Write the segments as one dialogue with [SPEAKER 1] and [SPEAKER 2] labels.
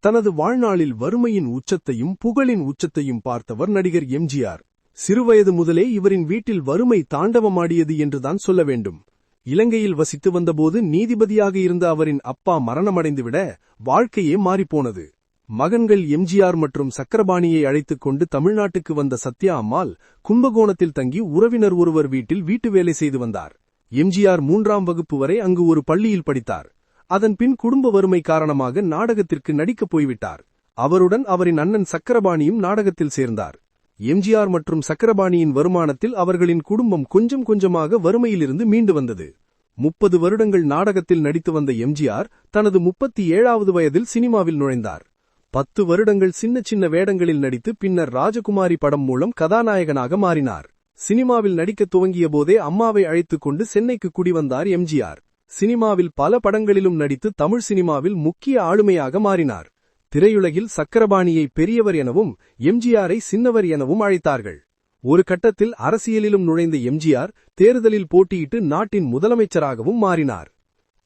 [SPEAKER 1] தனது வாழ்நாளில் வறுமையின் உச்சத்தையும் புகழின் உச்சத்தையும் பார்த்தவர் நடிகர் எம்ஜிஆர். சிறுவயது முதலே இவரின் வீட்டில் வறுமை தாண்டவமாடியது என்றுதான் சொல்ல வேண்டும். இலங்கையில் வசித்து வந்தபோது நீதிபதியாக இருந்த அவரின் அப்பா மரணமடைந்துவிட வாழ்க்கையே மாறிப்போனது. மகன்கள் எம்ஜிஆர் மற்றும் சக்கரபாணியை அழைத்துக் கொண்டு தமிழ்நாட்டுக்கு வந்த சத்யா அம்மாள் கும்பகோணத்தில் தங்கி உறவினர் ஒருவர் வீட்டில் வீட்டு வேலை செய்து வந்தார். எம்ஜிஆர் 3ஆம் வகுப்பு வரை அங்கு ஒரு பள்ளியில் படித்தார். அதன் பின் குடும்ப வறுமை காரணமாக நாடகத்திற்கு நடிக்கப் போய்விட்டார். அவருடன் அவரின் அண்ணன் சக்கரபாணியும் நாடகத்தில் சேர்ந்தார். எம்ஜிஆர் மற்றும் சக்கரபாணியின் வருமானத்தில் அவர்களின் குடும்பம் கொஞ்சம் கொஞ்சமாக வறுமையிலிருந்து மீண்டு வந்தது. 30 வருடங்கள் நாடகத்தில் நடித்து வந்த எம்ஜிஆர் தனது 37வது வயதில் சினிமாவில் நுழைந்தார். 10 வருடங்கள் சின்ன சின்ன வேடங்களில் நடித்து பின்னர் ராஜகுமாரி படம் மூலம் கதாநாயகனாக மாறினார். சினிமாவில் நடிக்கத் துவங்கிய போதே அம்மாவை அழைத்துக் கொண்டு சென்னைக்கு குடிவந்தார் எம்ஜிஆர். சினிமாவில் பல படங்களிலும் நடித்து தமிழ் சினிமாவில் முக்கிய ஆளுமையாக மாறினார். திரையுலகில் சக்கரபாணியை பெரியவர் எனவும் எம்ஜிஆரை சின்னவர் எனவும் அழைத்தார்கள். ஒரு கட்டத்தில் அரசியலிலும் நுழைந்த எம்ஜிஆர் தேர்தலில் போட்டியிட்டு நாட்டின் முதலமைச்சராகவும் மாறினார்.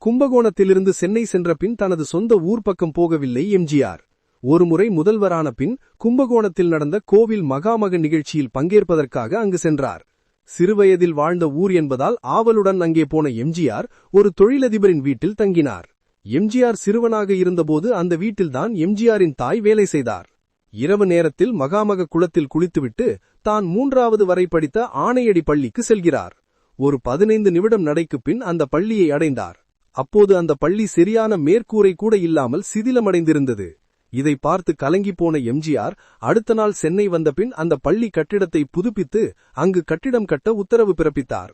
[SPEAKER 1] கும்பகோணத்திலிருந்து சென்னை சென்ற பின் தனது சொந்த ஊர் பக்கம் போகவில்லை எம்ஜிஆர். ஒருமுறை முதல்வரான பின் கும்பகோணத்தில் நடந்த கோவில் மகாமக நிகழ்ச்சியில் பங்கேற்பதற்காக அங்கு சென்றார். சிறுவயதில் வாழ்ந்த ஊர் என்பதால் ஆவலுடன் அங்கே போன எம்ஜிஆர் ஒரு தொழிலதிபரின் வீட்டில் தங்கினார். எம்ஜிஆர் சிறுவனாக இருந்தபோது அந்த வீட்டில்தான் எம்ஜிஆரின் தாய் வேலை செய்தார். இரவு நேரத்தில் மகாமக குளத்தில் குளித்துவிட்டு தான் 3வது வரை படித்த ஆணையடி பள்ளிக்கு செல்கிறார். ஒரு 15 நிமிடம் நடைக்குப் பின் அந்த பள்ளியை அடைந்தார். அப்போது அந்த பள்ளி சரியான மேற்கூரை கூட இல்லாமல் சிதிலமடைந்திருந்தது. இதை பார்த்து கலங்கிப்போன எம்ஜிஆர் அடுத்த நாள் சென்னை வந்தபின் அந்த பள்ளி கட்டிடத்தை புதுப்பித்து அங்கு கட்டிடம் கட்ட உத்தரவு பிறப்பித்தார்.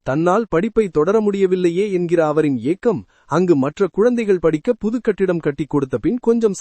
[SPEAKER 1] தன்னால் படிப்பை தொடர முடியவில்லையே என்கிற அவரின் ஏக்கம் அங்கு மற்ற குழந்தைகள் படிக்க புது கட்டிடம் கட்டிக் கொடுத்த பின் கொஞ்சம்